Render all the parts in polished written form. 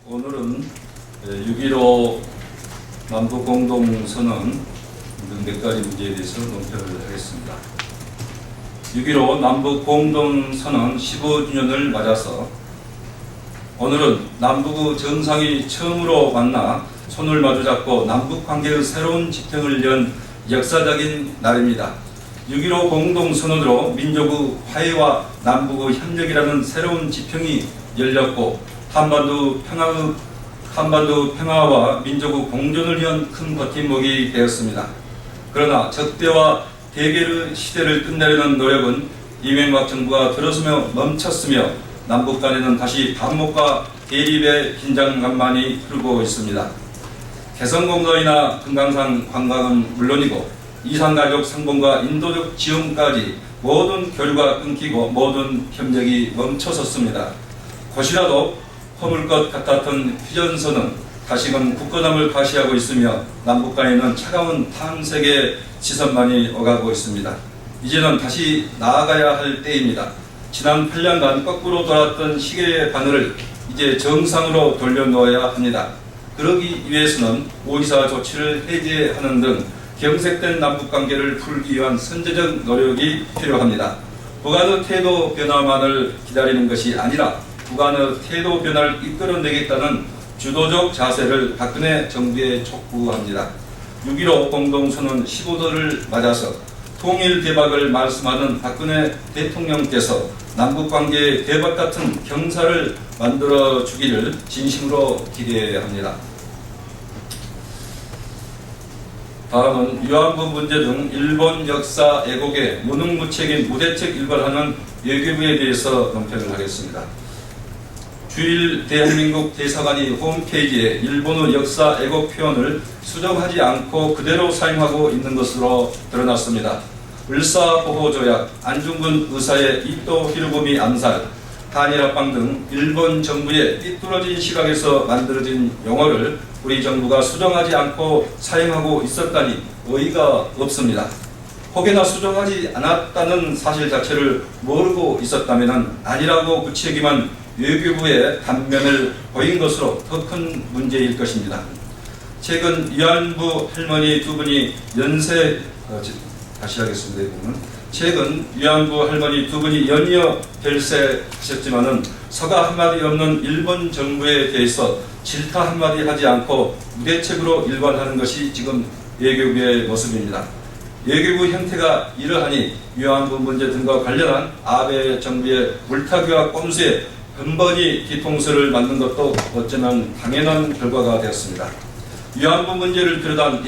오늘은 6.15 남북공동선언 등 몇 가지 문제에 대해서 논평을 하겠습니다. 6.15 남북공동선언 15주년을 맞아서 오늘은 남북의 정상이 처음으로 만나 손을 마주잡고 남북관계의 새로운 지평을 연 역사적인 날입니다. 6.15 공동선언으로 민족의 화해와 남북의 협력이라는 새로운 지평이 열렸고 한반도 평화와 민족의 공존을 위한 큰 버팀목이 되었습니다. 그러나 적대와 대결의 시대를 끝내려는 노력은 이명박 정부가 들어서며 멈췄으며 남북 간에는 다시 반목과 대립의 긴장감만이 흐르고 있습니다. 개성공단이나 금강산 관광은 물론이고 이산가족 상봉과 인도적 지원까지 모든 교류가 끊기고 모든 협력이 멈춰섰습니다. 곧이라도 허물 것 같았던 휴전선은 다시금 굳건함을 과시하고 있으며 남북 간에는 차가운 탐색의 시선만이 오가고 있습니다. 이제는 다시 나아가야 할 때입니다. 지난 8년간 거꾸로 돌았던 시계의 바늘을 이제 정상으로 돌려놓아야 합니다. 그러기 위해서는 5.24 조치를 해제하는 등 경색된 남북관계를 풀기 위한 선제적 노력이 필요합니다. 북한의 태도 변화만을 기다리는 것이 아니라 북한의 태도 변화를 이끌어내겠다는 주도적 자세를 박근혜 정부에 촉구합니다. 6.15 공동선언 15도를 맞아서 통일 대박을 말씀하는 박근혜 대통령께서 남북관계의 대박 같은 경사를 만들어 주기를 진심으로 기대합니다. 다음은 위안부 문제 등 일본 역사 애국의 무능무책인 무대책 일관하는 외교부에 대해서 논평을 하겠습니다. 주일 대한민국 대사관이 홈페이지에 일본의 역사 애국 표현을 수정하지 않고 그대로 사용하고 있는 것으로 드러났습니다. 을사보호조약, 안중근 의사의 이토 히로부미 암살, 한일합방 등 일본 정부의 삐뚤어진 시각에서 만들어진 용어를 우리 정부가 수정하지 않고 사용하고 있었다니 어이가 없습니다. 혹여나 수정하지 않았다는 사실 자체를 모르고 있었다면 아니라고 부추기만 외교부의 단면을 보인 것으로 더 큰 문제일 것입니다. 최근 위안부 할머니 두 분이 최근 위안부 할머니 두 분이 연이어 별세하셨지만은 서가 한마디 없는 일본 정부에 대해서 질타 한마디 하지 않고 무대책으로 일관하는 것이 지금 외교부의 모습입니다. 외교부 형태가 이러하니 위안부 문제 등과 관련한 아베 정부의 물타기와 꼼수에 번번이 뒤통수를 맞는 것도 어쩌면 당연한 결과가 되었습니다. 위안부 문제를 들여단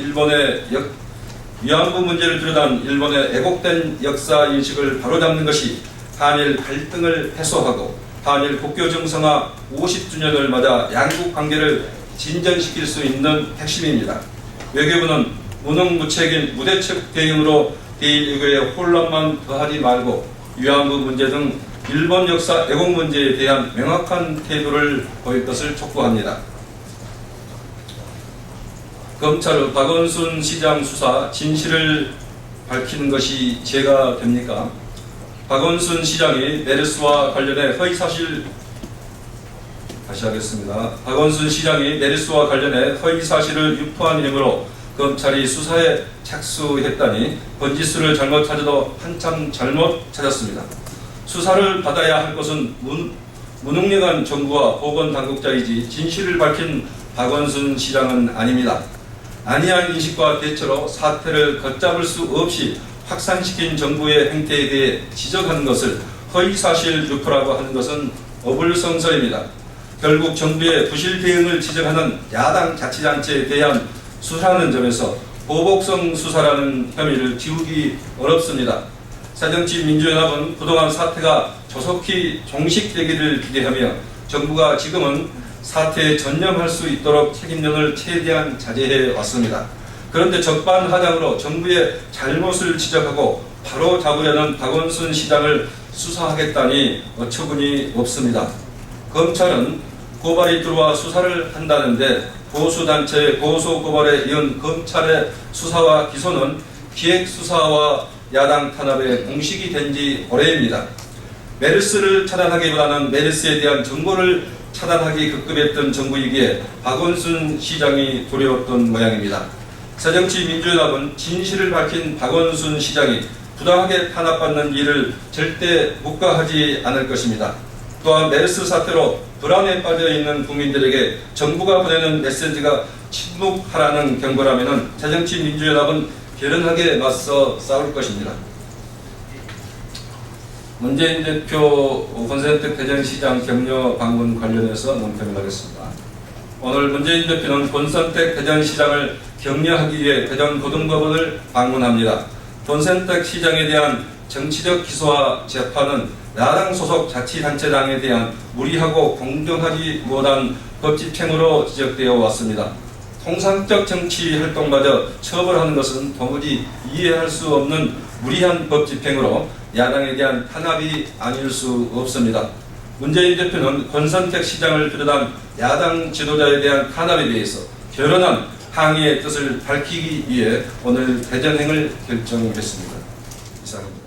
일본의 애국된 역사 인식을 바로잡는 것이 한일 갈등을 해소하고 한일 국교 정상화 50주년을 맞아 양국 관계를 진전시킬 수 있는 핵심입니다. 외교부는 무능무책인 무대책 대응으로 대일외교의 혼란만 더하지 말고 위안부 문제 등 일본 역사 애국 문제에 대한 명확한 태도를 보일 것을 촉구합니다. 검찰의 박원순 시장 수사 진실을 밝히는 것이 죄가 됩니까? 박원순 시장이 메르스와 관련해 박원순 시장이 메르스와 관련해 허위사실을 유포한 혐의로 검찰이 수사에 착수했다니 번지수를 잘못 찾아도 한참 잘못 찾았습니다. 수사를 받아야 할 것은 무능력한 정부와 보건당국자이지 진실을 밝힌 박원순 시장은 아닙니다. 안이한 인식과 대처로 사태를 걷잡을 수 없이 확산시킨 정부의 행태에 대해 지적하는 것을 허위사실 유포라고 하는 것은 어불성설입니다. 결국 정부의 부실 대응을 지적하는 야당 자치단체에 대한 수사하는 점에서 보복성 수사라는 혐의를 지우기 어렵습니다. 새정치민주연합은 그동안 사태가 조속히 종식되기를 기대하며 정부가 지금은 사태에 전념할 수 있도록 책임론을 최대한 자제해 왔습니다. 그런데 적반하장으로 정부의 잘못을 지적하고 바로 잡으려는 박원순 시장을 수사하겠다니 어처구니 없습니다. 검찰은 고발이 들어와 수사를 한다는데 보수단체의 고소고발에 이은 검찰의 수사와 기소는 기획수사와 야당 탄압의 공식이 된 지 오래입니다. 메르스를 차단하기보다는 메르스에 대한 정보를 차단하기 급급했던 정부이기에 박원순 시장이 두려웠던 모양입니다. 새정치민주연합은 진실을 밝힌 박원순 시장이 부당하게 탄압받는 일을 절대 묵과하지 않을 것입니다. 또한 메르스 사태로 불안에 빠져 있는 국민들에게 정부가 보내는 메시지가 침묵하라는 경고라면 새정치민주연합은 결연하게 맞서 싸울 것입니다. 문재인 대표 권선택 대전시장 격려 방문 관련해서 논평을 하겠습니다. 오늘 문재인 대표는 권선택 대전시장을 격려하기 위해 대전고등법원을 방문합니다. 권선택 시장에 대한 정치적 기소와 재판은 야당 소속 자치단체장에 대한 무리하고 공정하지 못한 법 집행으로 지적되어 왔습니다. 통상적 정치 활동마저 처벌하는 것은 도무지 이해할 수 없는 무리한 법 집행으로 야당에 대한 탄압이 아닐 수 없습니다. 문재인 대표는 권선택 시장을 비롯한 야당 지도자에 대한 탄압에 대해서 결연한 항의의 뜻을 밝히기 위해 오늘 대전행을 결정했습니다. 이상입니다.